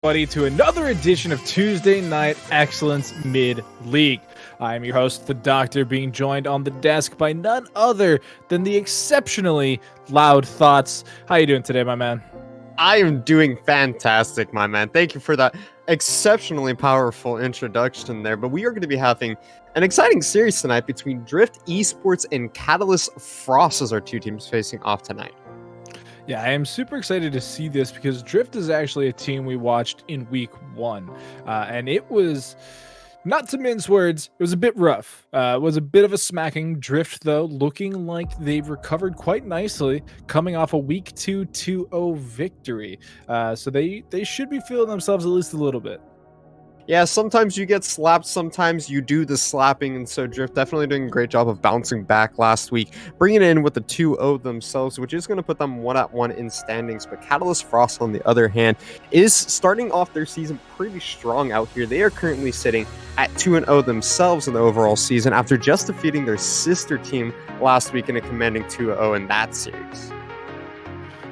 Buddy, to another edition of Tuesday Night Excellence Mid-League. I am your host, the Doctor, being joined on the desk by none other than the exceptionally loud Thoughts. How you doing today, my man? I am doing fantastic, my man. Thank you for that exceptionally powerful introduction there. But we are going to be having an exciting series tonight between Drift Esports and Catalyst Frost as our two teams facing off tonight. Yeah, I am super excited to see this because Drift is actually a team we watched in week one. And it was, not to mince words, it was a bit rough. It was a bit of a smacking. Drift, though, looking like they've recovered quite nicely, coming off a week 2 2-0 victory. So they should be feeling themselves at least a little bit. Yeah, sometimes you get slapped, sometimes you do the slapping, and so Drift definitely doing a great job of bouncing back last week, bringing it in with the 2-0 themselves, which is going to put them 1-1 in standings. But Catalyst Frost, on the other hand, is starting off their season pretty strong out here. They are currently sitting at 2-0 themselves in the overall season after just defeating their sister team last week in a commanding 2-0 in that series.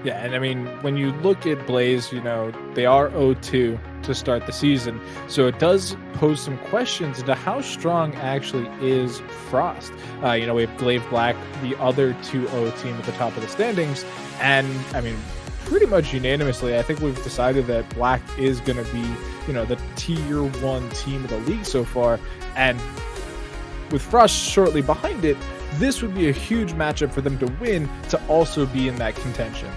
Yeah, and I mean, when you look at Blaze, you know, they are 0-2 to start the season, so it does pose some questions into how strong actually is Frost. We have Glaive Black, the other 2-0 team at the top of the standings, and I mean, pretty much unanimously, I think we've decided that Black is going to be, the tier 1 team of the league so far, and with Frost shortly behind it, this would be a huge matchup for them to win to also be in that contention.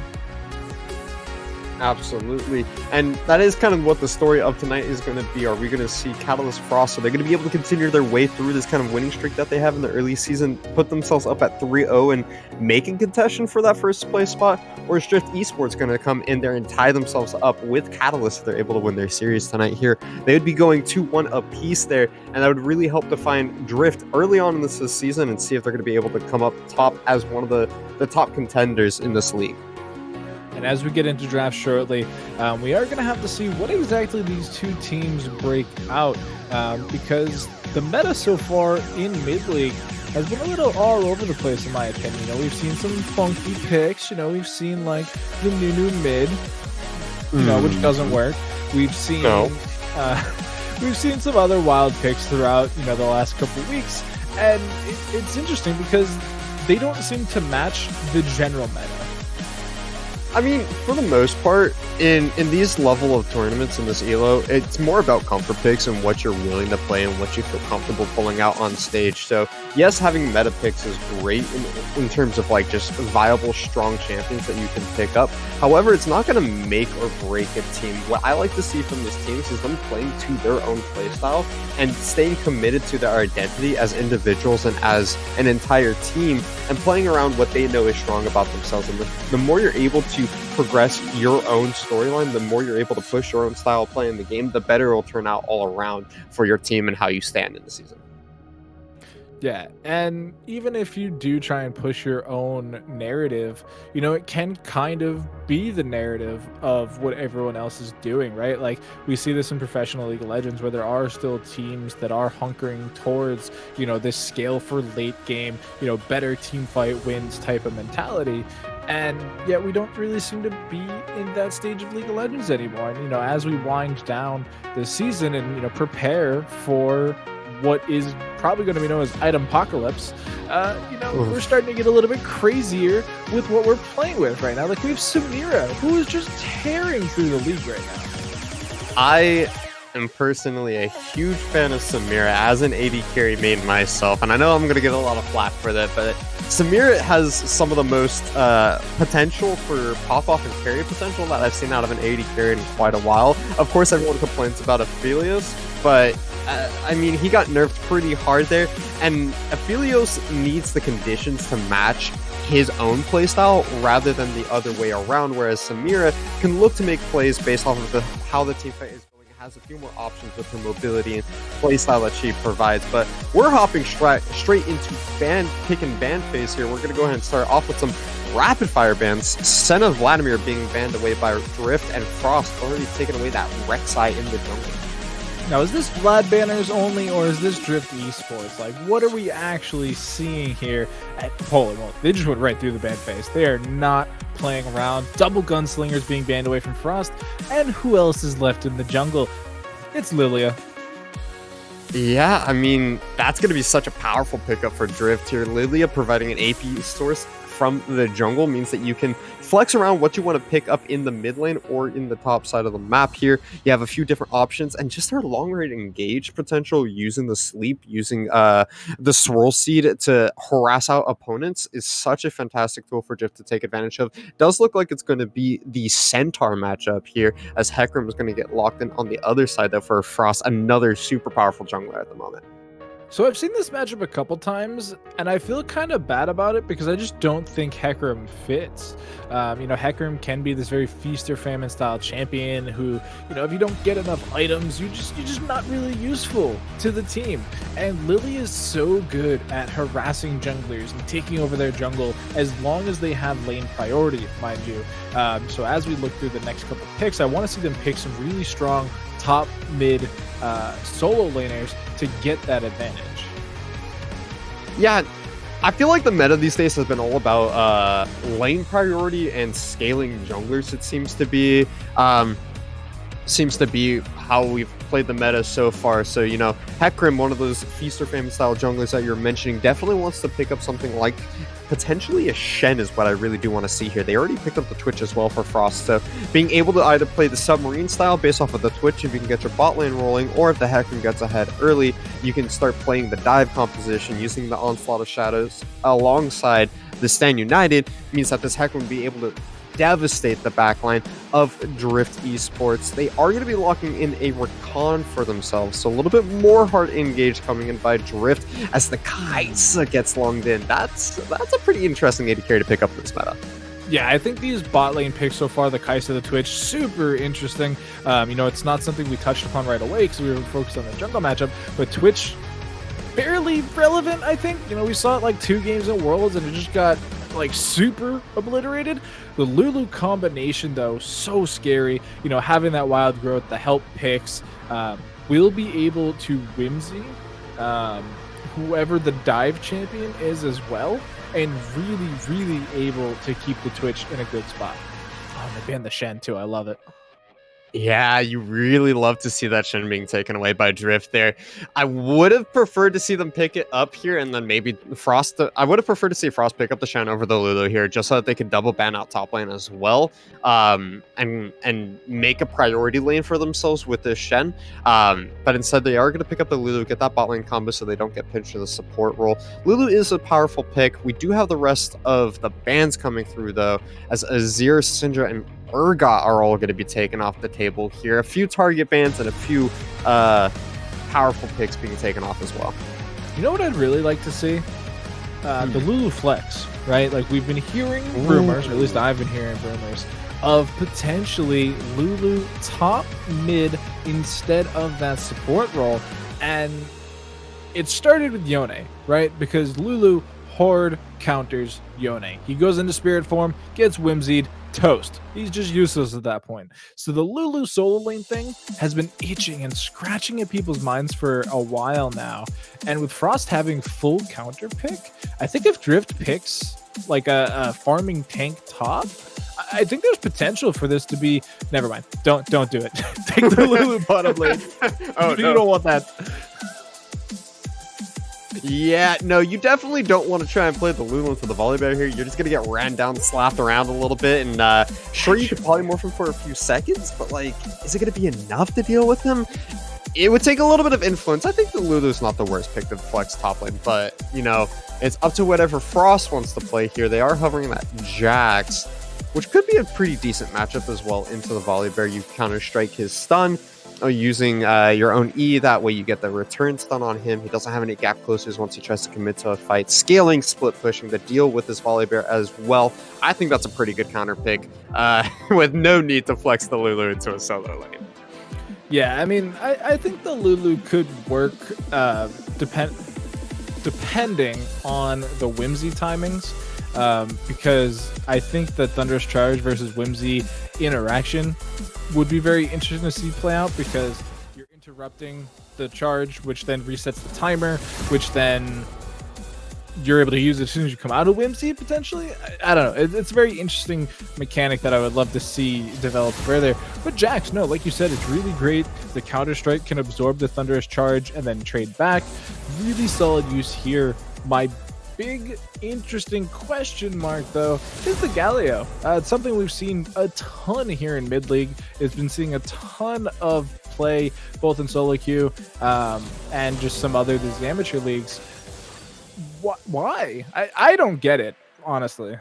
Absolutely. And that is kind of what the story of tonight is going to be. Are we going to see Catalyst Frost? Are they going to be able to continue their way through this kind of winning streak that they have in the early season, put themselves up at 3-0 and making contention for that first place spot? Or is Drift Esports going to come in there and tie themselves up with Catalyst if they're able to win their series tonight here? They would be going 2-1 apiece there, and that would really help to find Drift early on in this season and see if they're going to be able to come up top as one of the top contenders in this league. And as we get into draft shortly, we are going to have to see what exactly these two teams break out, because the meta so far in mid-league has been a little all over the place, in my opinion. We've seen some funky picks. We've seen like the new mid, which doesn't work. We've seen we've seen some other wild picks throughout the last couple of weeks, and it's interesting because they don't seem to match the general meta. I mean, for the most part, in these level of tournaments in this ELO, it's more about comfort picks and what you're willing to play and what you feel comfortable pulling out on stage. So, yes, having meta picks is great in terms of like just viable, strong champions that you can pick up. However, it's not going to make or break a team. What I like to see from these teams is them playing to their own playstyle and staying committed to their identity as individuals and as an entire team and playing around what they know is strong about themselves. And the more you're able to progress your own storyline, the more you're able to push your own style of play in the game, the better it'll turn out all around for your team and how you stand in the season. Yeah, and even if you do try and push your own narrative, it can kind of be the narrative of what everyone else is doing, right? Like, we see this in professional League of Legends where there are still teams that are hunkering towards, this scale for late game, better team fight wins type of mentality. And yet we don't really seem to be in that stage of League of Legends anymore. And, as we wind down the season and, prepare for what is probably going to be known as Item Apocalypse, we're starting to get a little bit crazier with what we're playing with right now. Like, we have Samira, who is just tearing through the league right now. I am personally a huge fan of Samira as an AD carry main myself, and I know I'm going to get a lot of flack for that, but Samira has some of the most potential for pop-off and carry potential that I've seen out of an AD carry in quite a while. Of course, everyone complains about Aphelios, but he got nerfed pretty hard there, and Aphelios needs the conditions to match his own playstyle rather than the other way around, whereas Samira can look to make plays based off of how the team fight is going. It has a few more options with her mobility and playstyle that she provides, but we're hopping straight into pick and ban phase here. We're going to go ahead and start off with some rapid fire bans. Senna Vladimir being banned away by Drift, and Frost already taking away that Rek'Sai in the jungle. Now, is this Vlad banners only, or is this Drift Esports? Like, what are we actually seeing here at Poland? Well, they just went right through the ban phase. They are not playing around. Double gunslingers being banned away from Frost. And who else is left in the jungle? It's Lilia. Yeah, I mean, that's going to be such a powerful pickup for Drift here. Lilia providing an AP source from the jungle means that you can flex around what you want to pick up in the mid lane or in the top side of the map here. You have a few different options, and just their long range engage potential using the sleep, using the swirl seed to harass out opponents is such a fantastic tool for Drift to take advantage of. Does look like it's going to be the Centaur matchup here, as Hecarim is going to get locked in on the other side though for Frost, another super powerful jungler at the moment. So I've seen this matchup a couple times, and I feel kind of bad about it because I just don't think Hecarim fits. Hecarim can be this very feast or famine style champion who, if you don't get enough items, you're just not really useful to the team. And Lily is so good at harassing junglers and taking over their jungle as long as they have lane priority, mind you. So as we look through the next couple picks, I want to see them pick some really strong top mid solo laners to get that advantage. Yeah, I feel like the meta these days has been all about lane priority and scaling junglers. It seems to be how we've played the meta so far. So, Hecarim, one of those feast or famine style junglers that you're mentioning, definitely wants to pick up something like potentially a Shen is what I really do want to see here. They already picked up the Twitch as well for Frost, so being able to either play the submarine style based off of the Twitch if you can get your bot lane rolling, or if the Hecarim gets ahead early, you can start playing the dive composition using the Onslaught of Shadows alongside the Stand United, means that this Hecarim will be able to devastate the backline of Drift Esports. They are going to be locking in a recon for themselves, so a little bit more hard engage coming in by Drift as the Kaisa gets longed in. That's a pretty interesting AD carry to pick up in this meta. Yeah, I think these bot lane picks so far, the Kaisa, the Twitch, super interesting. It's not something we touched upon right away because we were focused on the jungle matchup, but Twitch, barely relevant, I think. We saw it like 2 games in Worlds and it just got like super obliterated. The Lulu combination though, so scary. Having that wild growth, the help picks, will be able to whimsy whoever the dive champion is as well, and really able to keep the Twitch in a good spot. Oh, they banned the Shen too. I love it. Yeah, you really love to see that Shen being taken away by Drift there. I would have preferred to see them pick it up here and then maybe Frost. I would have preferred to see Frost pick up the Shen over the Lulu here just so that they could double ban out top lane as well, and make a priority lane for themselves with this Shen. But instead they are going to pick up the Lulu, get that bot lane combo so they don't get pinched in the support role. Lulu is a powerful pick. We do have the rest of the bans coming through though, as Azir, Syndra, and Urgot are all going to be taken off the table here. A few target bans and a few powerful picks being taken off as well. You know what I'd really like to see? The Lulu flex, right? Like we've been hearing rumors, or at least I've been hearing rumors, of potentially Lulu top mid instead of that support role. And it started with Yone, right? Because Lulu hard counters Yone. He goes into spirit form, gets whimsied, toast. He's just useless at that point. So the Lulu solo lane thing has been itching and scratching at people's minds for a while now. And with Frost having full counter pick, I think if Drift picks like a farming tank top, I think there's potential for this to be. Never mind. Don't do it. Take the Lulu bottom lane. Oh, you don't want that. Yeah, no, you definitely don't want to try and play the Lulu into the Volibear here. You're just going to get ran down, slapped around a little bit, and sure, you could polymorph him for a few seconds, but like, is it going to be enough to deal with him? It would take a little bit of influence. I think the Lulu's not the worst pick to flex top lane, but, it's up to whatever Frost wants to play here. They are hovering that Jax, which could be a pretty decent matchup as well into the Volibear. You counter-strike his stun, using your own E. That way you get the return stun on him. He doesn't have any gap closers once he tries to commit to a fight. Scaling, split pushing the deal with his Volibear as well. I think that's a pretty good counter pick with no need to flex the Lulu into a solo lane. Yeah, I mean, I think the Lulu could work depending on the Whimsy timings, because I think the Thunderous Charge versus Whimsy interaction would be very interesting to see play out, because you're interrupting the charge, which then resets the timer, which then you're able to use it as soon as you come out of Whimsy, potentially. I don't know. It's a very interesting mechanic that I would love to see developed further. But Jax, no, like you said, it's really great. The Counter-Strike can absorb the Thunderous charge and then trade back. Really solid use here. My big interesting question mark, though, is the Galio. It's something we've seen a ton here in mid-league. It's been seeing a ton of play, both in solo queue and just some other these amateur leagues. Why? I don't get it, honestly.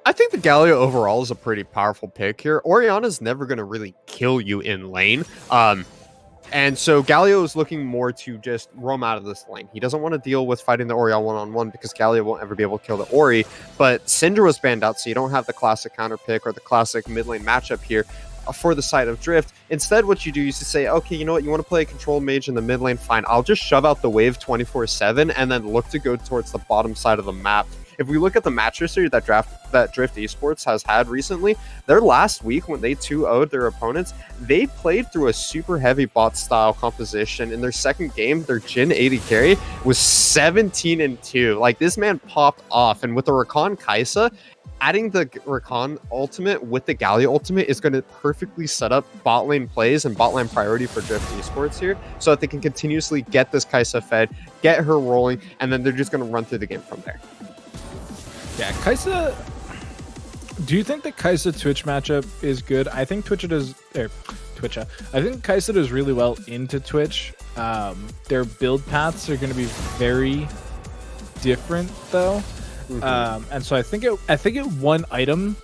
I think the Galio overall is a pretty powerful pick here. Orianna's never going to really kill you in lane. And so Galio is looking more to just roam out of this lane. He doesn't want to deal with fighting the Ori one-on-one because Galio won't ever be able to kill the Ori. But Syndra was banned out, so you don't have the classic counter pick or the classic mid lane matchup here for the side of Drift. Instead, what you do is to say, okay, you know what, you want to play a control mage in the mid lane? Fine, I'll just shove out the wave 24/7 and then look to go towards the bottom side of the map. If we look at the match history that Drift Esports has had recently, their last week when they 2-0'd their opponents, they played through a super heavy bot style composition. In their second game, their Jhin 80 carry was 17-2. Like, this man popped off. And with the Rakan Kai'Sa, adding the Rakan ultimate with the Galio ultimate is going to perfectly set up bot lane plays and bot lane priority for Drift Esports here, so that they can continuously get this Kai'Sa fed, get her rolling, and then they're just going to run through the game from there. Yeah, Kai'Sa. Do you think the Kai'Sa Twitch matchup is good? I think I think Kai'Sa does really well into Twitch. Their build paths are going to be very different, though. And so I think at one item,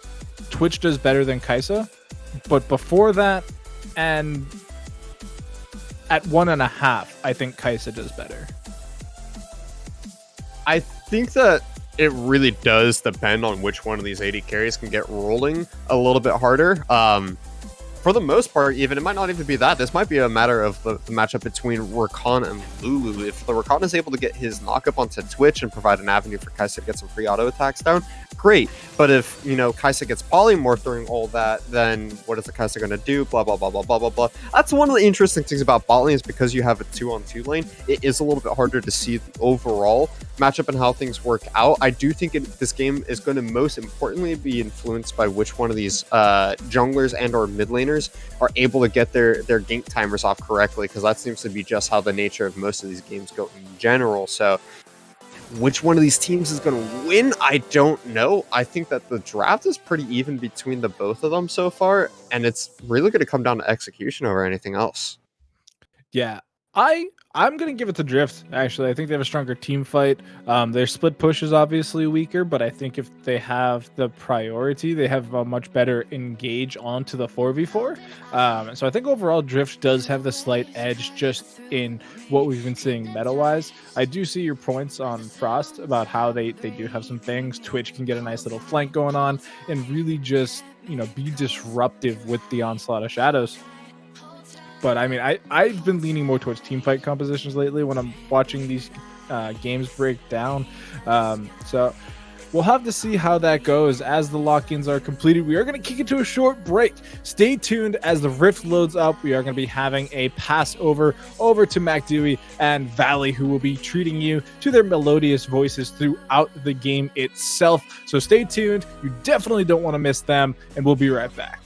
Twitch does better than Kai'Sa, but before that, and at 1.5, I think Kai'Sa does better. I think that it really does depend on which one of these 80 carries can get rolling a little bit harder. For the most part, even, it might not even be that. This might be a matter of the matchup between Rakan and Lulu. If the Rakan is able to get his knockup onto Twitch and provide an avenue for Kai'Sa to get some free auto attacks down, great. But if, Kai'Sa gets polymorphed during all that, then what is the Kai'Sa going to do? Blah, blah, blah, blah, blah, blah, blah. That's one of the interesting things about bot lane, is because you have a 2-on-2 lane, it is a little bit harder to see the overall matchup and how things work out. I do think this game is going to most importantly be influenced by which one of these junglers and or mid laners are able to get their gank timers off correctly, because that seems to be just how the nature of most of these games go in general. So which one of these teams is going to win, I don't know. I think that the draft is pretty even between the both of them so far, and it's really going to come down to execution over anything else. Yeah, I'm going to give it to Drift, actually. I think they have a stronger team fight. Their split push is obviously weaker, but I think if they have the priority, they have a much better engage onto the 4v4. So I think overall Drift does have the slight edge just in what we've been seeing meta-wise. I do see your points on Frost about how they do have some things. Twitch can get a nice little flank going on and really just, be disruptive with the onslaught of shadows. But I mean, I've been leaning more towards teamfight compositions lately when I'm watching these games break down. So we'll have to see how that goes as the lock-ins are completed. We are going to kick it to a short break. Stay tuned as the Rift loads up. We are going to be having a pass over to MacDewey and Valley, who will be treating you to their melodious voices throughout the game itself. So stay tuned. You definitely don't want to miss them, and we'll be right back.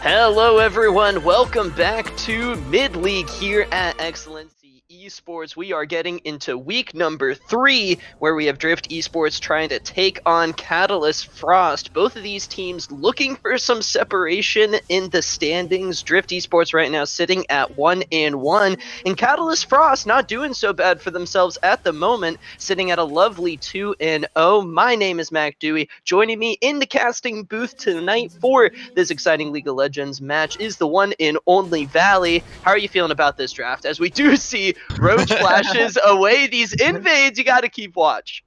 Hello everyone, welcome back to Mid-League here at XLNC Esports. We are getting into week number 3, where we have Drift Esports trying to take on Catalyst Frost. Both of these teams looking for some separation in the standings. Drift Esports right now sitting at 1-1, and Catalyst Frost not doing so bad for themselves at the moment, sitting at a lovely 2-0. My name is Mac Dewey. Joining me in the casting booth tonight for this exciting League of Legends match is the one and only Valley. How are you feeling about this draft? As we do see Roach flashes away these invades, you got to keep watch.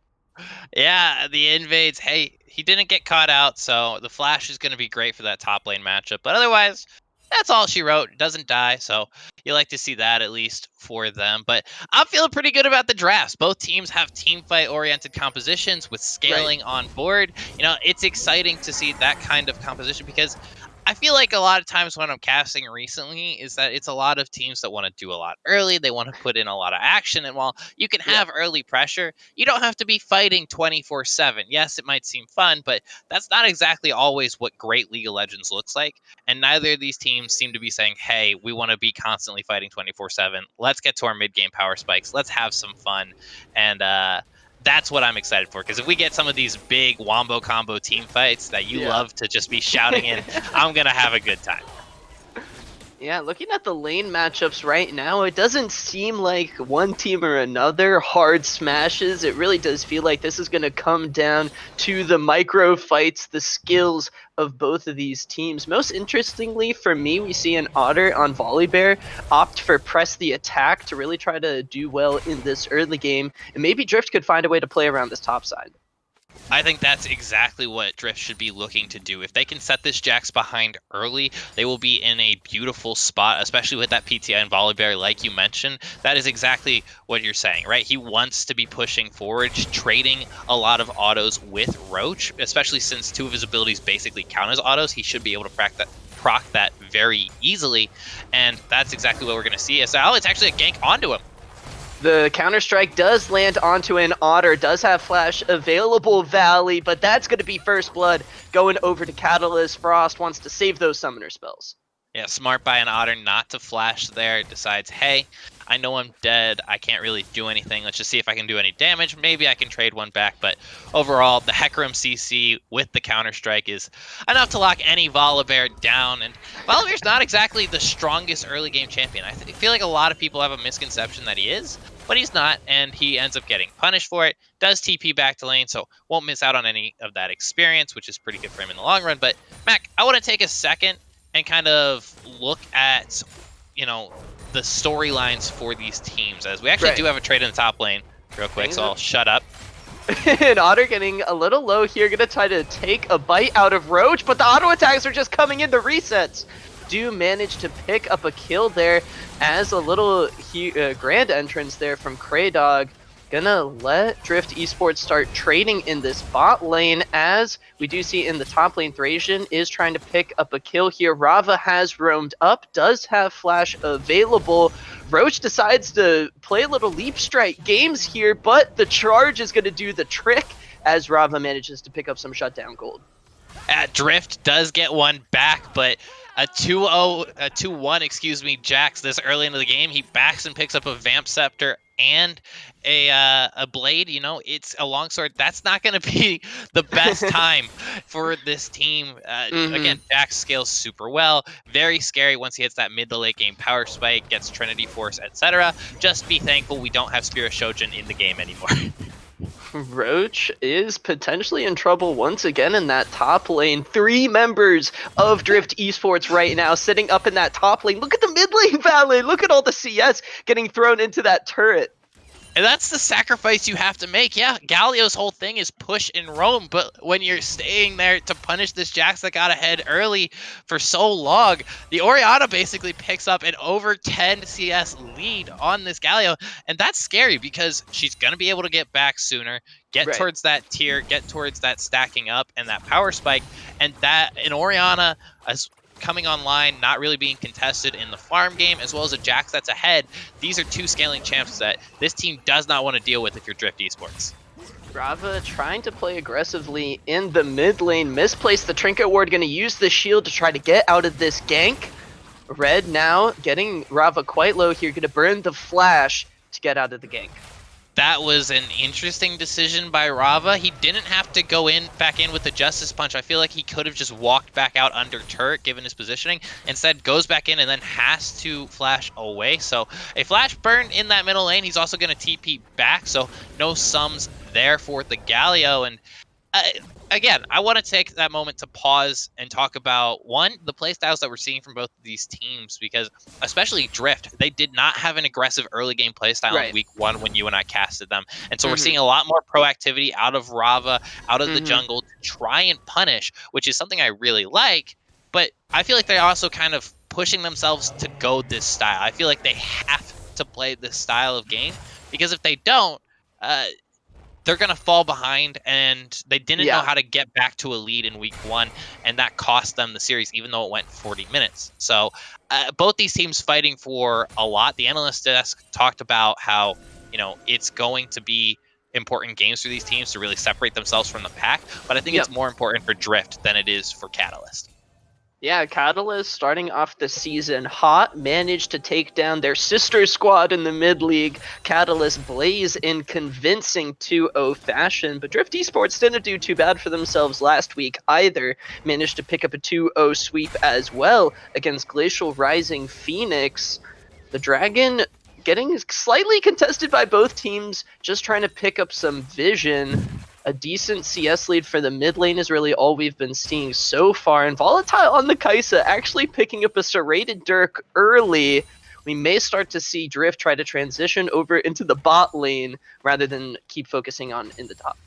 Yeah, the invades. Hey, he didn't get caught out, so the flash is going to be great for that top lane matchup. But otherwise, that's all she wrote. Doesn't die, so you like to see that at least for them. But I'm feeling pretty good about the drafts. Both teams have team fight oriented compositions with scaling on board. You know, it's exciting to see that kind of composition because I feel like a lot of times when I'm casting recently is that it's a lot of teams that want to do a lot early. They want to put in a lot of action. And while you can have early pressure, you don't have to be fighting 24/7. Yes, it might seem fun, but that's not exactly always what great League of Legends looks like. And neither of these teams seem to be saying, hey, we want to be constantly fighting 24/7. Let's get to our mid game power spikes. Let's have some fun. And, that's what I'm excited for. Because if we get some of these big wombo combo team fights that you love to just be shouting in, I'm going to have a good time. Yeah, looking at the lane matchups right now, it doesn't seem like one team or another hard smashes. It really does feel like this is going to come down to the micro fights, the skills of both of these teams. Most interestingly for me, we see an Otter on Volibear opt for press the attack to really try to do well in this early game, and maybe Drift could find a way to play around this top side. I think that's exactly what Drift should be looking to do. If they can set this Jax behind early, they will be in a beautiful spot, especially with that PTI and Volibear, like you mentioned. That is exactly what you're saying, right? He wants to be pushing forward, trading a lot of autos with Roach, especially since two of his abilities basically count as autos. He should be able to proc that very easily, and that's exactly what we're going to see. As it's actually a gank onto him. The Counter-Strike does land onto an Otter, does have Flash available, Valley, but that's going to be first blood going over to Catalyst. Frost wants to save those summoner spells. Yeah, smart by an Otter not to flash there. Decides, hey, I know I'm dead. I can't really do anything. Let's just see if I can do any damage. Maybe I can trade one back. But overall, the Hecarim CC with the Counter-Strike is enough to lock any Volibear down. And Volibear's not exactly the strongest early game champion. I feel like a lot of people have a misconception that he is, but he's not. And he ends up getting punished for it. Does TP back to lane, so won't miss out on any of that experience, which is pretty good for him in the long run. But Mac, I want to take a second and kind of look at, you know, the storylines for these teams, as we actually do have a trade in the top lane real quick, so I'll shut up. And Otter getting a little low here, gonna try to take a bite out of Roach, but the auto attacks are just coming in, the resets do manage to pick up a kill there, as a little grand entrance there from Kraydog. Gonna let Drift Esports start trading in this bot lane, as we do see in the top lane Thracian is trying to pick up a kill here. Rava has roamed up, does have Flash available. Roach decides to play a little Leap Strike games here, but the charge is going to do the trick as Rava manages to pick up some shutdown gold. Drift does get one back, but a 2-1, excuse me, Jax this early into the game. He backs and picks up a Vamp Scepter and a blade. You know, it's a longsword. That's not going to be the best time for this team. Again, Jax scales super well. Very scary once he hits that mid to late game power spike, gets Trinity Force, etc. Just be thankful we don't have Spirit Shojin in the game anymore. Roach is potentially in trouble once again in that top lane. 3 members of Drift Esports right now sitting up in that top lane. Look at the mid lane, Valley. Look at all the CS getting thrown into that turret. And that's the sacrifice you have to make. Yeah, Galio's whole thing is push and roam, but when you're staying there to punish this Jax that got ahead early for so long, the Orianna basically picks up an over 10 CS lead on this Galio, and that's scary because she's going to be able to get back sooner, get towards that tier, get towards that stacking up and that power spike, and that an Orianna as coming online, not really being contested in the farm game, as well as a Jax that's ahead. These are 2 scaling champs that this team does not want to deal with if you're Drift Esports. Rava trying to play aggressively in the mid lane, misplaced the Trinket Ward, going to use the shield to try to get out of this gank. Red now getting Rava quite low here, going to burn the flash to get out of the gank. That was an interesting decision by Rava. He didn't have to go back in with the Justice Punch. I feel like he could have just walked back out under turret given his positioning. Instead, goes back in and then has to flash away. So a flash burn in that middle lane. He's also going to TP back, so no sums there for the Galio. And again, I want to take that moment to pause and talk about, one, the playstyles that we're seeing from both of these teams, because especially Drift, they did not have an aggressive early game playstyle in week 1 when you and I casted them. And so we're seeing a lot more proactivity out of Rava, out of the jungle to try and punish, which is something I really like. But I feel like they're also kind of pushing themselves to go this style. I feel like they have to play this style of game, because if they don't, they're going to fall behind, and they didn't know how to get back to a lead in week 1, and that cost them the series, even though it went 40 minutes. So both these teams fighting for a lot. The analyst desk talked about how, it's going to be important games for these teams to really separate themselves from the pack, but I think it's more important for Drift than it is for Catalyst. Yeah, Catalyst starting off the season hot, managed to take down their sister squad in the mid-league. Catalyst Blaze in convincing 2-0 fashion, but Drift Esports didn't do too bad for themselves last week either. Managed to pick up a 2-0 sweep as well against Glacial Rising Phoenix. The Dragon getting slightly contested by both teams, just trying to pick up some vision. A decent CS lead for the mid lane is really all we've been seeing so far. And Volatile on the Kai'Sa actually picking up a serrated Dirk early. We may start to see Drift try to transition over into the bot lane rather than keep focusing on in the top.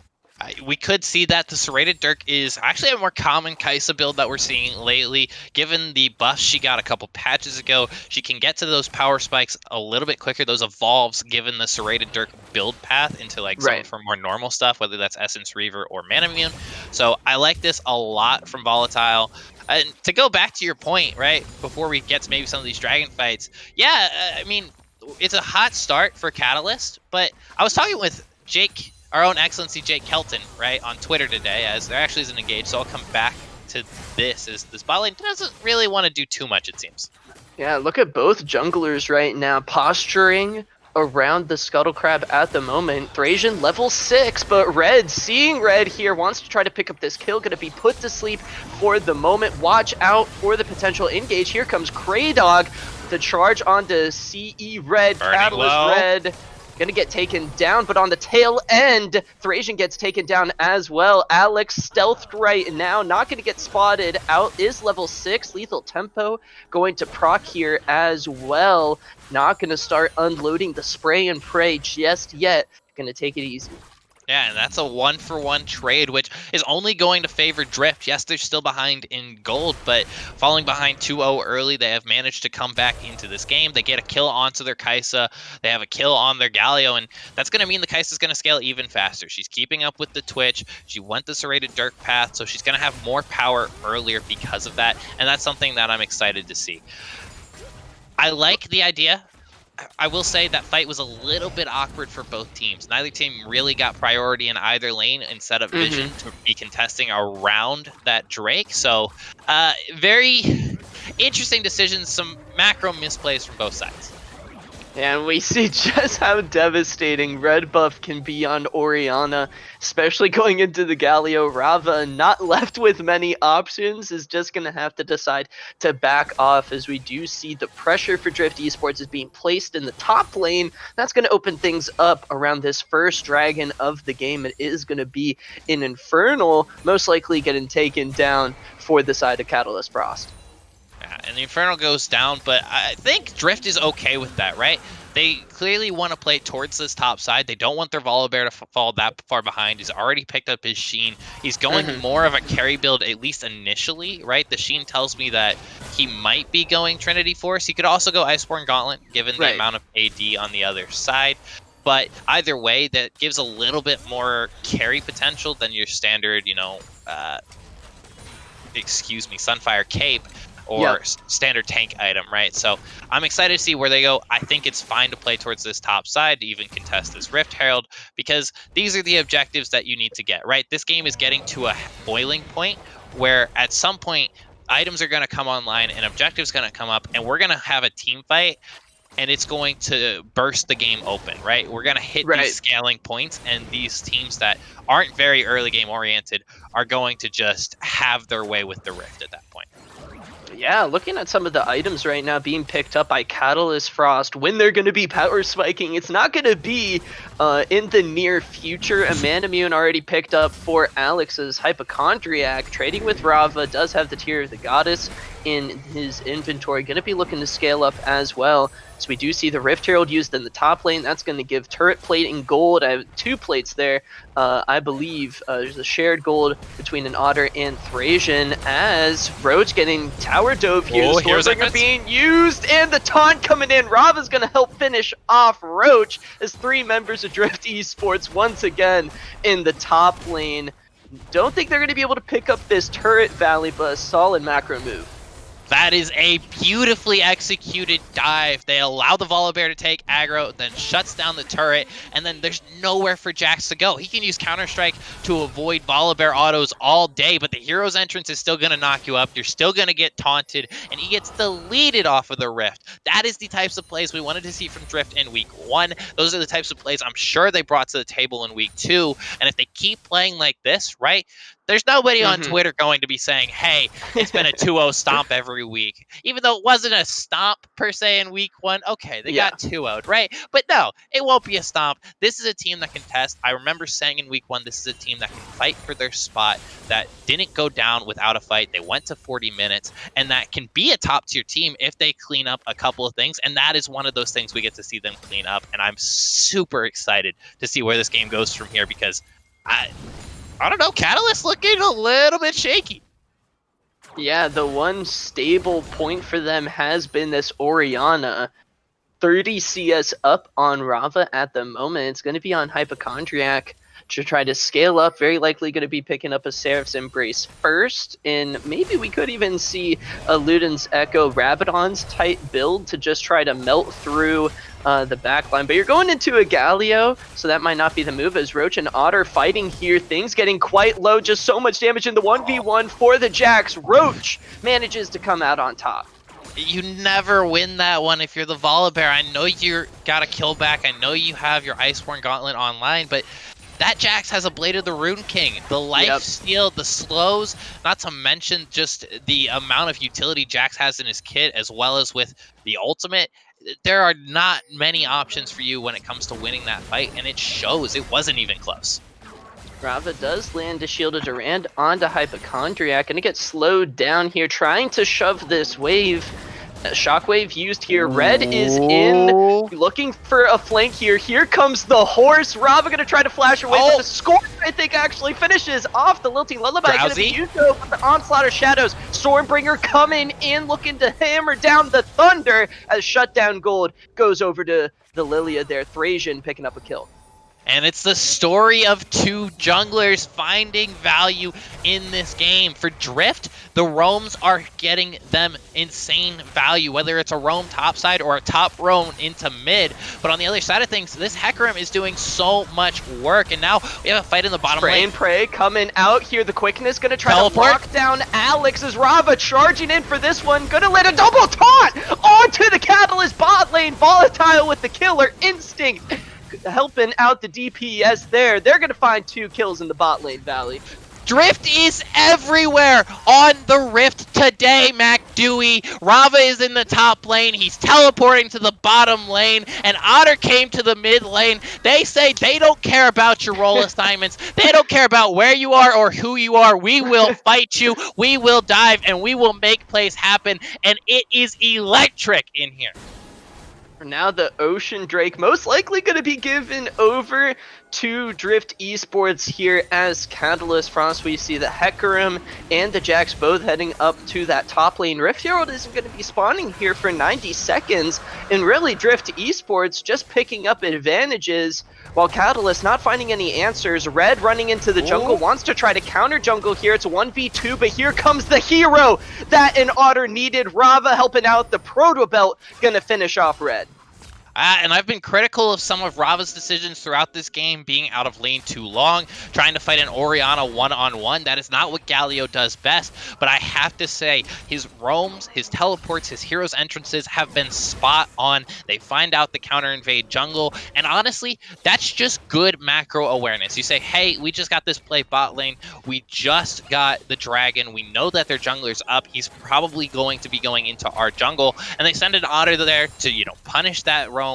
We could see that the Serrated Dirk is actually a more common Kai'Sa build that we're seeing lately. Given the buffs she got a couple patches ago, she can get to those power spikes a little bit quicker. Those evolves given the Serrated Dirk build path into some for more normal stuff, whether that's Essence Reaver or Mana Immune. So I like this a lot from Volatile. And to go back to your point, right, before we get to maybe some of these Dragon fights, I mean, it's a hot start for Catalyst, but I was talking with Jake, our own XLNC Jake Kelton, right, on Twitter today, as there actually isn't engaged, so I'll come back to this, as this bot lane doesn't really want to do too much, it seems. Yeah, look at both junglers right now posturing around the Scuttle Crab at the moment. Thrasian level 6, but Red, seeing Red here, wants to try to pick up this kill, gonna be put to sleep for the moment. Watch out for the potential engage. Here comes Kraydog, the charge onto CE Red, Burning Catalyst low. Red. Gonna get taken down, but on the tail end, Thrasian gets taken down as well. Alex stealthed right now, not gonna get spotted. Out is level 6, lethal tempo going to proc here as well. Not gonna start unloading the spray and pray just yet. Gonna take it easy. Yeah, and that's a 1-for-1 trade, which is only going to favor Drift. Yes, they're still behind in gold, but falling behind 2-0 early, they have managed to come back into this game. They get a kill onto their Kai'Sa, they have a kill on their Galio, and that's going to mean the Kai'Sa's going to scale even faster. She's keeping up with the Twitch, she went the Serrated Dirk path, so she's going to have more power earlier because of that, and that's something that I'm excited to see. I like the idea. I will say that fight was a little bit awkward for both teams. Neither team really got priority in either lane instead of vision to be contesting around that Drake. So very interesting decisions, some macro misplays from both sides. And we see just how devastating red buff can be on Orianna, especially going into the Galio. Rava, not left with many options, is just going to have to decide to back off, as we do see the pressure for Drift Esports is being placed in the top lane. That's going to open things up around this first dragon of the game. It is going to be an Infernal, most likely getting taken down for the side of Catalyst Frost. And the Infernal goes down, but I think Drift is okay with that, right? They clearly want to play towards this top side. They don't want their Volibear to fall that far behind. He's already picked up his Sheen. He's going more of a carry build, at least initially, right? The Sheen tells me that he might be going Trinity Force. He could also go Iceborne Gauntlet, given the amount of AD on the other side. But either way, that gives a little bit more carry potential than your standard, Sunfire Cape. or standard tank item, right? So I'm excited to see where they go. I think it's fine to play towards this top side to even contest this Rift Herald, because these are the objectives that you need to get, right? This game is getting to a boiling point where at some point items are going to come online and objectives going to come up, and we're going to have a team fight, and it's going to burst the game open, right? We're going to hit these scaling points, and these teams that aren't very early game oriented are going to just have their way with the Rift at that point. Yeah, looking at some of the items right now being picked up by Catalyst Frost, when they're going to be power spiking, it's not going to be in the near future. Amanda Mune already picked up for Alex's Hypochondriac. Trading with Rava, does have the Tear of the Goddess in his inventory. Going to be looking to scale up as well. So we do see the Rift Herald used in the top lane. That's going to give turret plate and gold. I have 2 plates there. I believe there's a shared gold between an Otter and Thrasian, as Roach getting tower dove here. Oh, The Stormbringer being used, and the taunt coming in. Rava's going to help finish off Roach as 3 members of Drift Esports once again in the top lane. Don't think they're going to be able to pick up this turret valley, but a solid macro move. That is a beautifully executed dive. They allow the Volibear to take aggro, then shuts down the turret, and then there's nowhere for Jax to go. He can use Counter-Strike to avoid Volibear autos all day, but the hero's entrance is still going to knock you up. You're still going to get taunted, and he gets deleted off of the Rift. That is the types of plays we wanted to see from Drift in Week 1. Those are the types of plays I'm sure they brought to the table in Week 2, and if they keep playing like this, right, there's nobody on Twitter going to be saying, hey, it's been a 2-0 stomp every week. Even though it wasn't a stomp per se in Week 1, okay, they got 2-0'd, right? But no, it won't be a stomp. This is a team that can test. I remember saying in Week 1, this is a team that can fight for their spot, that didn't go down without a fight. They went to 40 minutes, and that can be a top-tier team if they clean up a couple of things, and that is one of those things we get to see them clean up, and I'm super excited to see where this game goes from here, because I don't know, Catalyst looking a little bit shaky. Yeah, the one stable point for them has been this Orianna. 30 CS up on Rava at the moment. It's going to be on Hypochondriac to try to scale up. Very likely going to be picking up a Seraph's Embrace first. And maybe we could even see a Luden's Echo Rabadon's type build to just try to melt through the backline. But you're going into a Galio, so that might not be the move, as Roach and Otter fighting here. Things getting quite low, just so much damage in the 1v1 for the Jax. Roach manages to come out on top. You never win that one if you're the Volibear. I know you got a kill back. I know you have your Iceborne Gauntlet online, but that Jax has a Blade of the Rune King. The life steal, the slows, not to mention just the amount of utility Jax has in his kit, as well as with the ultimate. There are not many options for you when it comes to winning that fight, and it shows. It wasn't even close. Rava does land a Shield of Durand onto Hypochondriac, and it gets slowed down here, trying to shove this wave. Shockwave used here. Red is in, looking for a flank here. Here comes the horse. Rava gonna try to flash away, but the score, I think, actually finishes off. The Lilting Lullaby gonna be used though, but the Onslaught of Shadows. Stormbringer coming in, looking to hammer down the Thunder, as Shutdown Gold goes over to the Lilia there. Thrasian picking up a kill. And it's the story of 2 junglers finding value in this game. For Drift, the roams are getting them insane value, whether it's a roam topside or a top roam into mid. But on the other side of things, this Hecarim is doing so much work. And now we have a fight in the bottom lane. And Prey coming out here. The quickness going to try to lock down Alex, as Rava charging in for this one. Going to let a double taunt onto the Catalyst bot lane. Volatile with the killer instinct, helping out the DPS there. They're going to find 2 kills in the bot lane, Valley. Drift is everywhere on the Rift today, Mac Dewey. Rava is in the top lane. He's teleporting to the bottom lane, and Otter came to the mid lane. They say they don't care about your role assignments. They don't care about where you are or who you are. We will fight you. We will dive, and we will make plays happen, and it is electric in here. For now, the Ocean Drake most likely going to be given over to Drift Esports here as Catalyst Frost. We see the Hecarim and the Jax both heading up to that top lane. Rift Herald isn't going to be spawning here for 90 seconds, and really Drift Esports just picking up advantages while Catalyst not finding any answers. Red running into the jungle, wants to try to counter jungle here. It's a 1v2, but here comes the hero that an Otter needed. Rava helping out the Proto Belt, gonna finish off Red. And I've been critical of some of Rava's decisions throughout this game, being out of lane too long, trying to fight an Orianna one-on-one. That is not what Galio does best, but I have to say, his roams, his teleports, his hero's entrances have been spot on. They find out the counter-invade jungle, and honestly, that's just good macro awareness. You say, hey, we just got this play bot lane, we just got the dragon, we know that their jungler's up, he's probably going to be going into our jungle, and they send an Otter there to, punish that roam.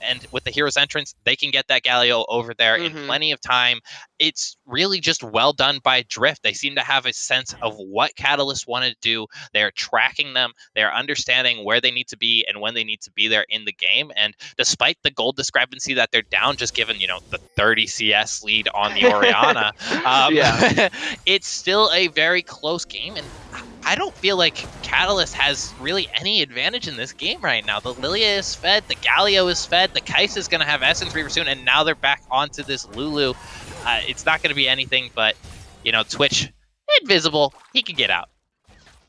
And with the hero's entrance, they can get that Galio over there in plenty of time. It's really just well done by Drift. They seem to have a sense of what Catalyst want to do. They're tracking them. They're understanding where they need to be and when they need to be there in the game. And despite the gold discrepancy that they're down, just given, the 30 CS lead on the Orianna, it's still a very close game. And I don't feel like Catalyst has really any advantage in this game right now. The Lilia is fed, the Galio is fed, the Kai'Sa is going to have Essence Reaver soon, and now they're back onto this Lulu. It's not going to be anything but, Twitch, invisible, he can get out.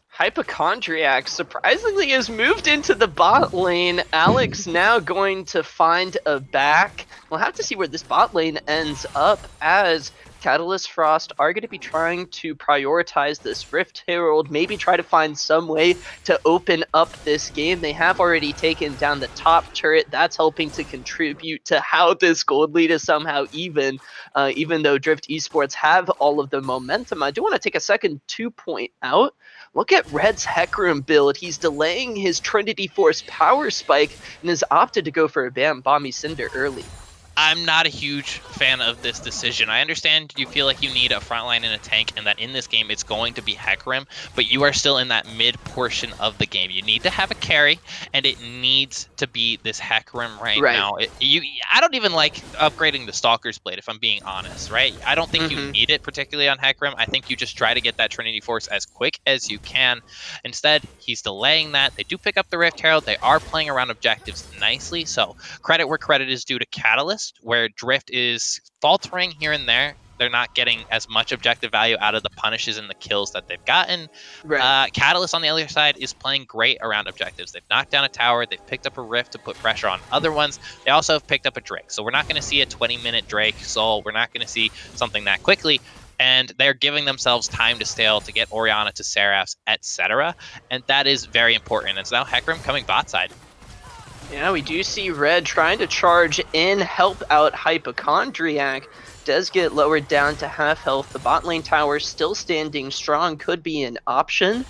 Hypochondriac surprisingly has moved into the bot lane. Alex now going to find a back. We'll have to see where this bot lane ends up, as Catalyst Frost are going to be trying to prioritize this Rift Herald, maybe try to find some way to open up this game. They have already taken down the top turret. That's helping to contribute to how this gold lead is somehow even though Drift Esports have all of the momentum. I do want to take a second to point out, look at Red's Hecarim build. He's delaying his Trinity Force power spike and has opted to go for a Bomby Cinder early. I'm not a huge fan of this decision. I understand you feel like you need a frontline and a tank, and that in this game it's going to be Hecarim, but you are still in that mid portion of the game. You need to have a carry, and it needs to be this Hecarim right now. I don't even like upgrading the Stalker's Blade, if I'm being honest, right? I don't think you need it, particularly on Hecarim. I think you just try to get that Trinity Force as quick as you can. Instead, he's delaying that. They do pick up the Rift Herald. They are playing around objectives nicely, so credit where credit is due to Catalyst, where Drift is faltering here and there. They're not getting as much objective value out of the punishes and the kills that they've gotten. Catalyst on the other side is playing great around objectives. They've knocked down a tower. They've picked up a Rift to put pressure on other ones. They also have picked up a Drake. So we're not going to see a 20-minute Drake soul. We're not going to see something that quickly. And they're giving themselves time to stale, to get Orianna to Seraphs, etc. And that is very important. And so now Hecarim coming bot side. Yeah, we do see Red trying to charge in, help out Hypochondriac. Does get lowered down to half health. The bot lane tower still standing strong, could be an option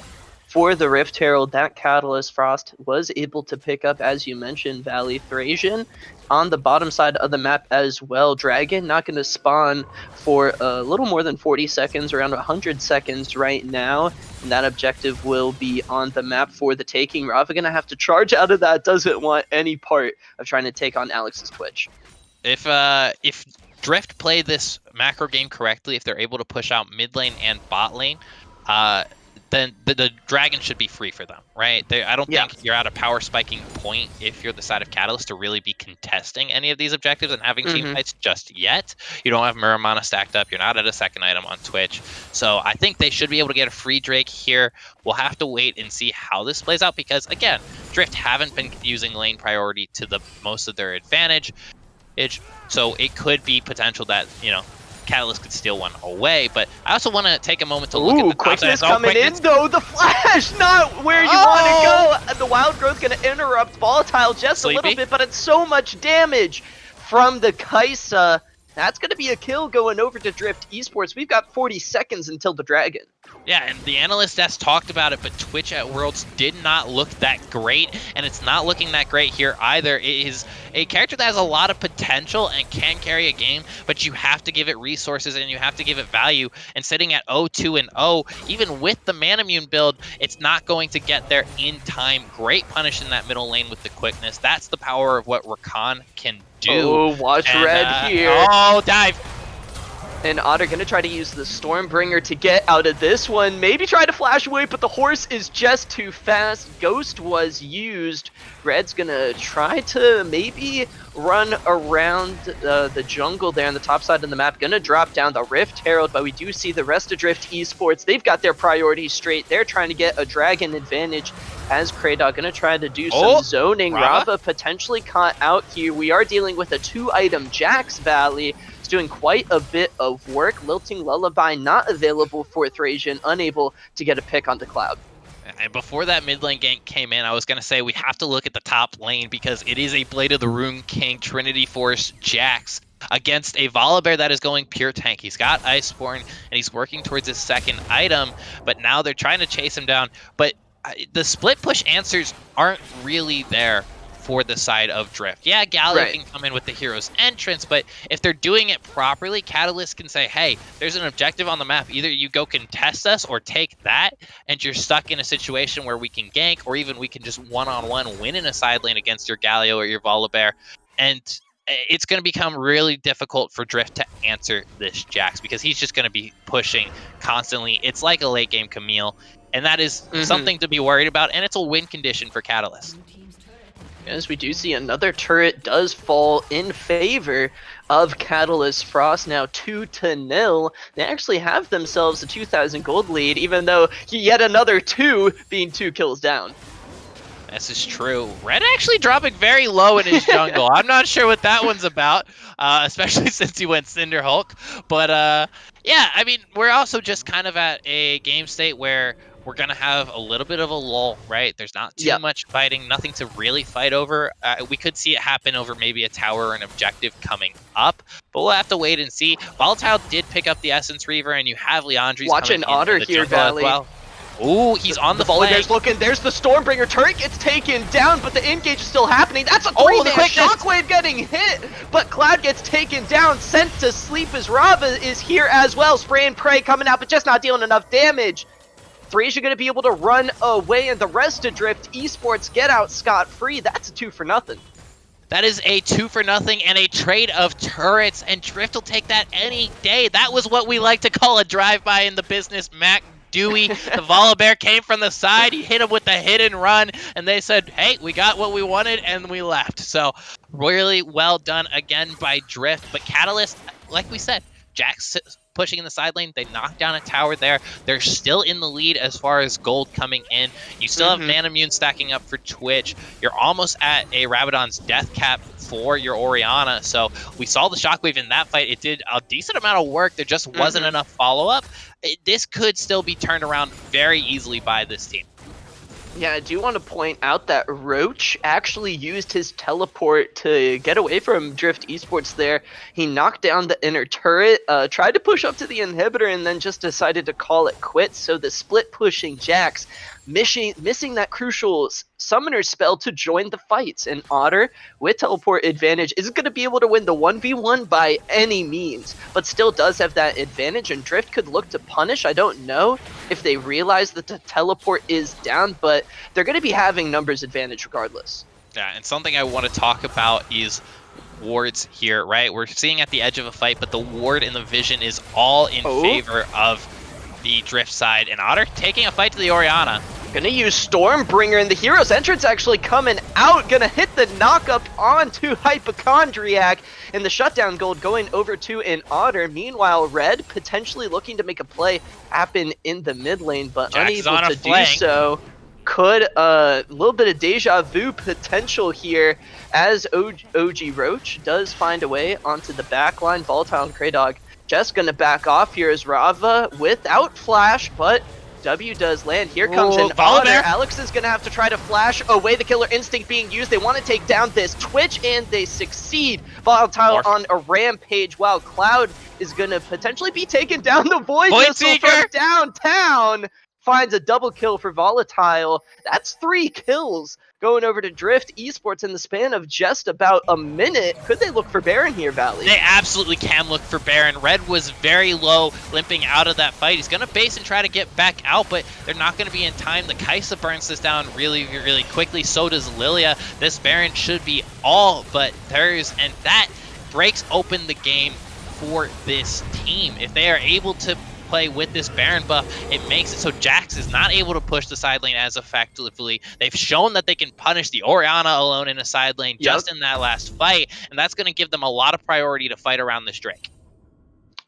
for the Rift Herald. That Catalyst Frost was able to pick up, as you mentioned, Valley Thracian on the bottom side of the map as well. Dragon not going to spawn for a little more than 40 seconds, around 100 seconds right now. And that objective will be on the map for the taking. Rava going to have to charge out of that. Doesn't want any part of trying to take on Alex's Twitch. If Drift play this macro game correctly, if they're able to push out mid lane and bot lane, then the dragon should be free for them, right? I don't think you're at a power spiking point if you're the side of Catalyst to really be contesting any of these objectives and having team fights just yet. You don't have Muramana stacked up. You're not at a second item on Twitch. So I think they should be able to get a free Drake here. We'll have to wait and see how this plays out because, again, Drift haven't been using lane priority to the most of their advantage. So it could be potential that, Catalyst could steal one away, but I also want to take a moment to look at the quickness coming in, though. The flash, not where you want to go. The Wild Growth going to interrupt Volatile just a little bit, but it's so much damage from the Kai'Sa. That's going to be a kill going over to Drift Esports. We've got 40 seconds until the Dragon. Yeah, and the analyst desk talked about it, but Twitch at Worlds did not look that great, and it's not looking that great here either. It is a character that has a lot of potential and can carry a game, but you have to give it resources and you have to give it value. And sitting at 0-2 and 0, even with the Manamune build, it's not going to get there in time. Great punish in that middle lane with the quickness. That's the power of what Rakan can do. Oh, watch And, Red here. Oh, dive. And Otter gonna try to use the Stormbringer to get out of this one. Maybe try to flash away, but the horse is just too fast. Ghost was used. Red's gonna try to maybe run around the jungle there on the top side of the map. Gonna drop down the Rift Herald, but we do see the rest of Drift Esports. They've got their priorities straight. They're trying to get a dragon advantage as Kraydog gonna try to do some zoning. Rava potentially caught out here. We are dealing with a 2-item Jax Valley. It's doing quite a bit of work. Lilting Lullaby not available for Thrasian, unable to get a pick onto Cloud. And before that mid lane gank came in, I was going to say we have to look at the top lane because it is a Blade of the Rune King Trinity Force Jax against a Volibear that is going pure tank. He's got Iceborne and he's working towards his second item, but now they're trying to chase him down. But the split push answers aren't really there for the side of Drift. Yeah, Galio can come in with the hero's entrance, but if they're doing it properly, Catalyst can say, hey, there's an objective on the map. Either you go contest us or take that, and you're stuck in a situation where we can gank, or even we can just one-on-one win in a side lane against your Galio or your Volibear. And it's going to become really difficult for Drift to answer this Jax because he's just going to be pushing constantly. It's like a late game Camille, and that is something to be worried about, and it's a win condition for Catalyst. As we do see another turret does fall in favor of Catalyst Frost, now 2-0. They actually have themselves a 2,000 gold lead, even though yet another 2 being 2 kills down. This is true. Red actually dropping very low in his jungle. I'm not sure what that one's about, especially since he went Cinder Hulk. But yeah, I mean, we're also just kind of at a game state where we're going to have a little bit of a lull, right? There's not too much fighting, nothing to really fight over. We could see it happen over maybe a tower or an objective coming up, but we'll have to wait and see. Volatile did pick up the Essence Reaver, and you have Leandri's Watch an Otter here, Valley. Well. Ooh, he's on the Volibear's looking. There's the Stormbringer. Turret gets taken down, but the engage is still happening. That's a 3-man Shockwave getting hit, but Cloud gets taken down, sent to sleep as Rava is here as well. Spray and pray coming out, but just not dealing enough damage. Thrasian going to be able to run away, and the rest of Drift Esports get out scot-free. That's a 2-for-0. That is a 2-for-0 and a trade of turrets, and Drift will take that any day. That was what we like to call a drive-by in the business, Mac Dewey. The Volibear came from the side, he hit him with the hit and run, and they said, hey, we got what we wanted, and we left. So really well done again by Drift, but Catalyst, like we said, Jax pushing in the side lane. They knocked down a tower there. They're still in the lead as far as gold coming in. You still have Manamune stacking up for Twitch. You're almost at a Rabadon's death cap for your Orianna. So we saw the Shockwave in that fight. It did a decent amount of work. There just wasn't enough follow-up. This could still be turned around very easily by this team. Yeah, I do want to point out that Roach actually used his teleport to get away from Drift Esports there. He knocked down the inner turret, tried to push up to the inhibitor, and then just decided to call it quits. So the split pushing Jax, missing that crucial summoner spell to join the fights. And Otter, with teleport advantage, isn't going to be able to win the 1v1 by any means, but still does have that advantage, and Drift could look to punish. I don't know if they realize that the teleport is down, but they're going to be having numbers advantage regardless. Yeah, and something I want to talk about is wards here, right? We're seeing at the edge of a fight, but the ward and the vision is all in favor of the Drift side, and Otter taking a fight to the Orianna. Gonna use Stormbringer, and the hero's entrance actually coming out. Gonna hit the knockup onto Hypochondriac, and the shutdown gold going over to an Otter. Meanwhile, Red potentially looking to make a play happen in the mid lane, but Jax unable to do so. Could a little bit of deja vu potential here as OG Roach does find a way onto the back line. Volatile and Kraydog just gonna back off here as Rava without flash, but W does land. Here comes an Otter. Alex is going to have to try to flash away. The Killer Instinct being used. They want to take down this Twitch, and they succeed. Volatile on a rampage, while Cloud is going to potentially be taken down. The Void Void Missile Seeker! from downtown finds a double kill for Volatile. That's 3 kills going over to Drift Esports in the span of just about a minute. Could they look for Baron here, Valley? They absolutely can look for Baron. Red was very low, limping out of that fight. He's going to base and try to get back out, but they're not going to be in time. The Kaisa burns this down really, really quickly. So does Lilia. This Baron should be all but theirs, and that breaks open the game for this team. If they are able to play with this Baron buff, it makes it so Jax is not able to push the side lane as effectively. They've shown that they can punish the Orianna alone in a side lane just in that last fight, and that's going to give them a lot of priority to fight around this Drake.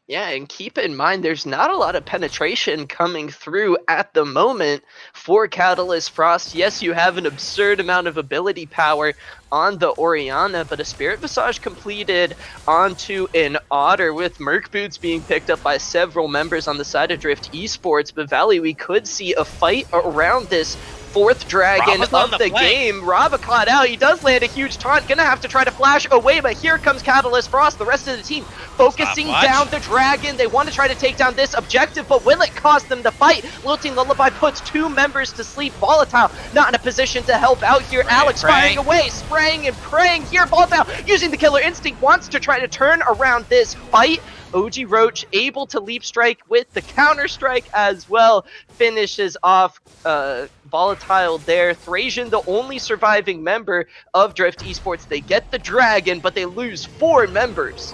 Yeah, and keep in mind, there's not a lot of penetration coming through at the moment for Catalyst Frost. Yes, you have an absurd amount of ability power on the Orianna, but a Spirit Visage completed onto an Otter, with Merc Boots being picked up by several members on the side of Drift Esports. But Valley, we could see a fight around this 4th dragon of the game. Rava caught out. He does land a huge taunt. Gonna have to try to flash away, but here comes Catalyst Frost. The rest of the team focusing down the dragon. They want to try to take down this objective, but will it cost them the fight? Lilting Lullaby puts 2 members to sleep. Volatile not in a position to help out here. Alex firing away, spraying and praying here. Volatile using the killer instinct, wants to try to turn around this fight. OG Roach able to leap strike with the counter strike as well. Finishes off Volatile there. Thrasian, the only surviving member of Drift Esports. They get the dragon, but they lose 4 members.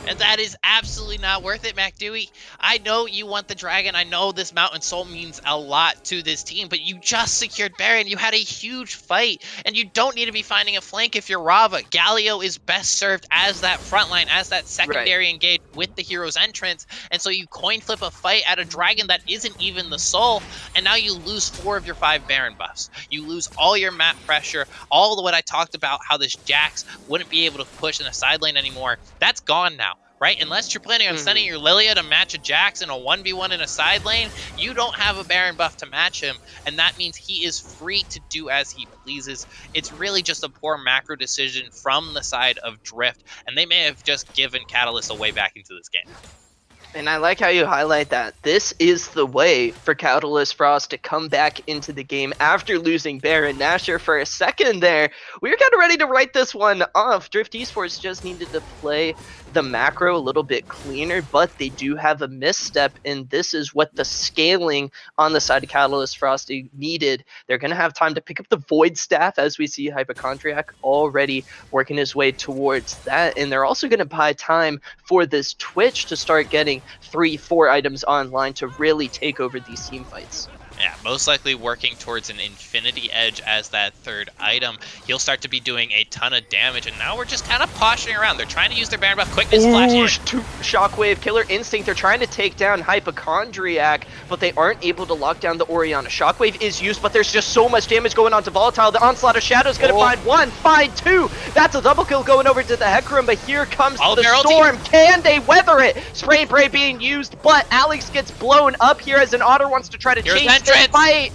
And that is absolutely not worth it, MacDewey. I know you want the dragon. I know this Mountain Soul means a lot to this team, but you just secured Baron. You had a huge fight, and you don't need to be finding a flank if you're Rava. Galio is best served as that front line, as that secondary engage with the hero's entrance, and so you coin flip a fight at a dragon that isn't even the soul, and now you lose 4 of your 5 Baron buffs. You lose all your map pressure, all of what I talked about, how this Jax wouldn't be able to push in a side lane anymore. That's gone now. Right? Unless you're planning on sending your Lilia to match a Jax in a 1v1 in a side lane, you don't have a Baron buff to match him, and that means he is free to do as he pleases. It's really just a poor macro decision from the side of Drift, and they may have just given Catalyst a way back into this game. And I like how you highlight that. This is the way for Catalyst Frost to come back into the game after losing Baron Nashor for a second there. We were kind of ready to write this one off. Drift Esports just needed to play the macro a little bit cleaner, but they do have a misstep, and this is what the scaling on the side of Catalyst Frost needed. They're going to have time to pick up the Void Staff, as we see Hypochondriac already working his way towards that, and they're also going to buy time for this Twitch to start getting 3-4 items online to really take over these team fights. Yeah, most likely working towards an Infinity Edge as that 3rd item. He'll start to be doing a ton of damage, and now we're just kind of posturing around. They're trying to use their Baron buff. Quickness flash here. Shockwave, Killer Instinct. They're trying to take down Hypochondriac, but they aren't able to lock down the Orianna. Shockwave is used, but there's just so much damage going on to Volatile. The Onslaught of Shadows going to find 1, find 2. That's a double kill going over to the Hecarim, but here comes the Storm. Can they weather it? Spray and pray being used, but Alex gets blown up here as an Otter wants to try to change the fight.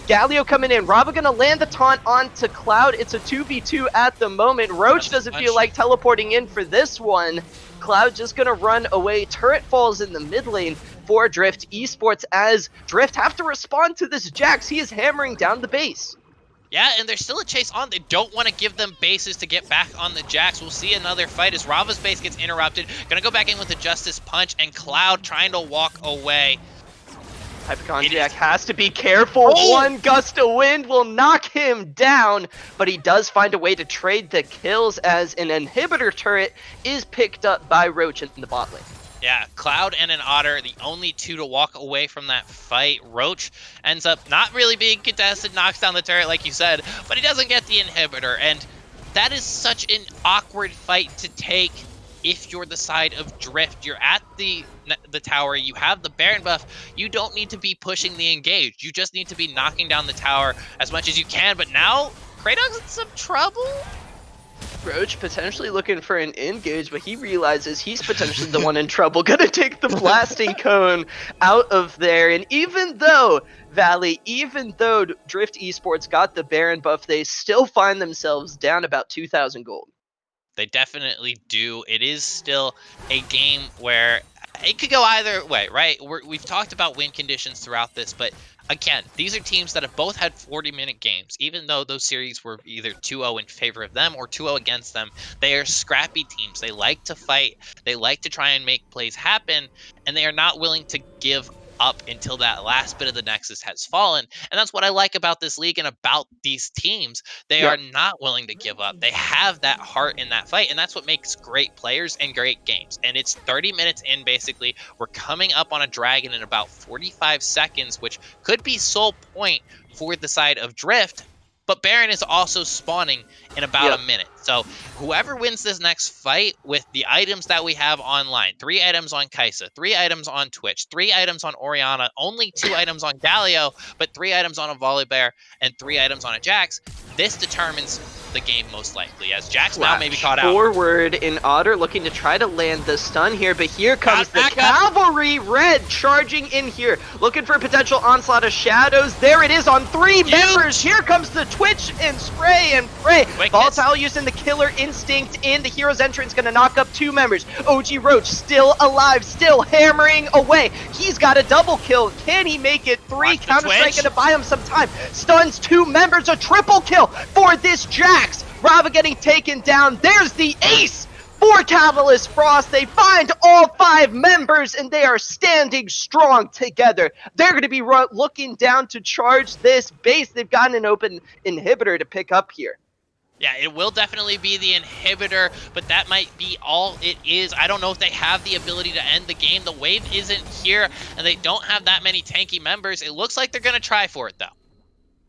Galio coming in. Rava gonna land the taunt onto Cloud. It's a 2v2 at the moment. Roach doesn't feel like teleporting in for this one. Cloud just gonna run away. Turret falls in the mid lane for Drift Esports as Drift have to respond to this Jax. He is hammering down the base. Yeah, and there's still a chase on. They don't want to give them bases to get back on the Jax. We'll see another fight as Rava's base gets interrupted. Gonna go back in with a Justice Punch, and Cloud trying to walk away. Hypochondriac has to be careful. One gust of wind will knock him down, but he does find a way to trade the kills as an inhibitor turret is picked up by Roach in the bot lane. Yeah, Cloud and an Otter, the only 2 to walk away from that fight. Roach ends up not really being contested, knocks down the turret like you said, but he doesn't get the inhibitor, and that is such an awkward fight to take. If you're the side of Drift, you're at the tower, you have the Baron buff, you don't need to be pushing the engage. You just need to be knocking down the tower as much as you can, but now Kratos in some trouble? Roach potentially looking for an engage, but he realizes he's potentially the one in trouble. Gonna take the blasting cone out of there, and even though Drift Esports got the Baron buff, they still find themselves down about 2,000 gold. They definitely do. It is still a game where it could go either way, right? We've talked about win conditions throughout this, but again, these are teams that have both had 40-minute games, even though those series were either 2-0 in favor of them or 2-0 against them. They are scrappy teams. They like to fight. They like to try and make plays happen, and they are not willing to give up until that last bit of the nexus has fallen. And that's what I like about this league and about these teams. They are Yep. not willing to give up. They have that heart in that fight, and that's what makes great players and great games. And it's 30 minutes in, basically. We're coming up on a dragon in about 45 seconds, which could be sole point for the side of Drift. But Baron is also spawning in about a minute. So whoever wins this next fight with the items that we have online, 3 items on Kaisa, 3 items on Twitch, 3 items on Orianna, only 2 items on Galio, but 3 items on a Volibear, and 3 items on a Jax, this determines the game most likely, as Jax now may be caught out. Forward in Otter looking to try to land the stun here, but here comes the Cavalry Red charging in here, looking for a potential onslaught of shadows. There it is on 3 members. Here comes the Twitch and spray and pray. Volatile using the killer instinct in. The hero's entrance gonna knock up 2 members. OG Roach still alive, still hammering away. He's got a double kill. Can he make it? 3 Counter-Strike gonna buy him some time. Stuns 2 members, a triple kill for this Jax. Rava getting taken down. There's the ace for Catalyst Frost. They find all 5 members and they are standing strong together. They're going to be looking down to charge this base. They've got an open inhibitor to pick up here. Yeah, it will definitely be the inhibitor, but that might be all it is. I don't know if they have the ability to end the game. The wave isn't here, and they don't have that many tanky members. It looks like they're going to try for it, though.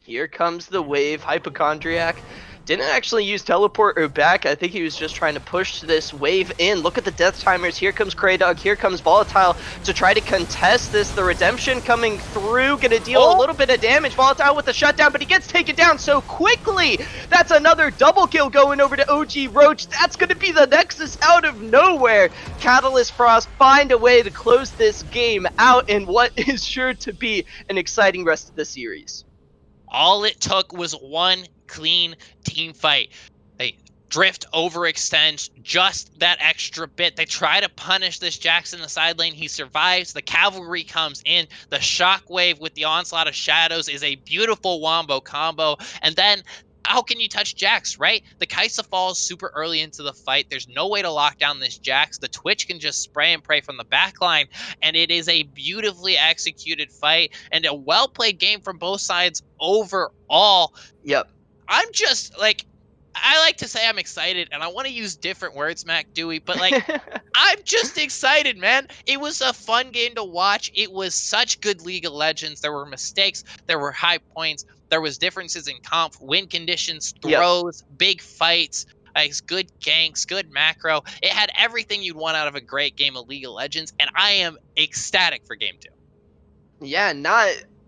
Here comes the wave. Hypochondriac didn't actually use teleport or back. I think he was just trying to push this wave in. Look at the death timers. Here comes Kraydog. Here comes Volatile to try to contest this. The redemption coming through. Gonna deal a little bit of damage. Volatile with the shutdown, but he gets taken down so quickly. That's another double kill going over to OG Roach. That's gonna be the Nexus out of nowhere. Catalyst Frost find a way to close this game out in what is sure to be an exciting rest of the series. All it took was one clean team fight. Hey, Drift overextends just that extra bit. They try to punish this Jax in the side lane. He survives. The cavalry comes in. The shockwave with the onslaught of shadows is a beautiful wombo combo. And then how can you touch Jax, right? The Kaisa falls super early into the fight. There's no way to lock down this Jax. The Twitch can just spray and pray from the backline, and it is a beautifully executed fight and a well-played game from both sides overall. Yep. I'm just, like, I like to say I'm excited, and I want to use different words, Mac Dewey, but, like, I'm just excited, man. It was a fun game to watch. It was such good League of Legends. There were mistakes. There were high points. There was differences in comp, win conditions, throws, big fights, good ganks, good macro. It had everything you'd want out of a great game of League of Legends, and I am ecstatic for Game 2. Yeah,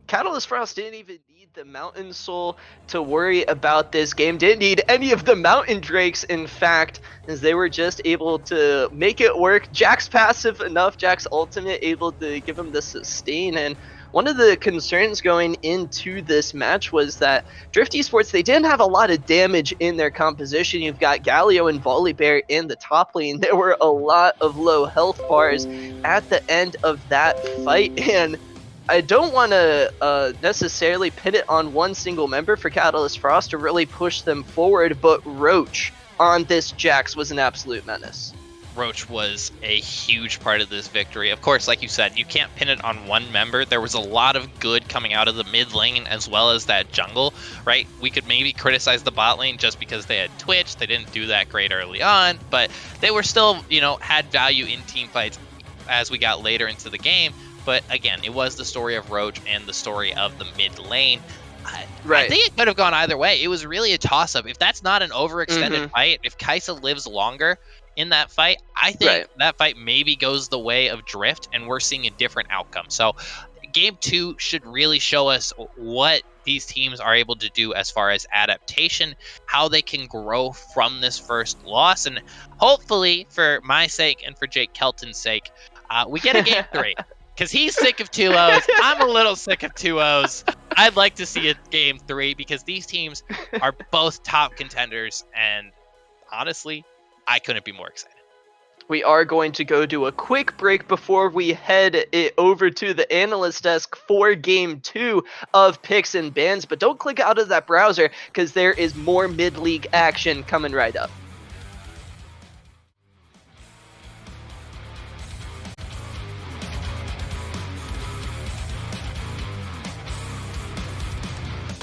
Catalyst Frost didn't even need the Mountain Soul to worry about this game. Didn't need any of the Mountain Drakes, in fact, as they were just able to make it work. Jax passive enough, Jax ultimate able to give him the sustain. And one of the concerns going into this match was that Drift Esports, they didn't have a lot of damage in their composition. You've got Galio and Volibear in the top lane. There were a lot of low health bars at the end of that fight, and I don't want to necessarily pin it on one single member for Catalyst Frost to really push them forward, but Roach on this Jax was an absolute menace. Roach was a huge part of this victory. Of course, like you said, you can't pin it on one member. There was a lot of good coming out of the mid lane as well as that jungle, right? We could maybe criticize the bot lane just because they had Twitch. They didn't do that great early on, but they were still, had value in team fights as we got later into the game. But again, it was the story of Roach and the story of the mid lane. I think it could have gone either way. It was really a toss-up. If that's not an overextended fight, if Kaisa lives longer in that fight, I think that fight maybe goes the way of Drift, and we're seeing a different outcome. So Game 2 should really show us what these teams are able to do as far as adaptation, how they can grow from this first loss, and hopefully, for my sake and for Jake Kelton's sake, we get a Game 3. Because he's sick of 2-0s. I'm a little sick of 2-0s. I'd like to see a Game 3 because these teams are both top contenders. And honestly, I couldn't be more excited. We are going to go do a quick break before we head it over to the analyst desk for game 2 of picks and bans. But don't click out of that browser because there is more mid-league action coming right up.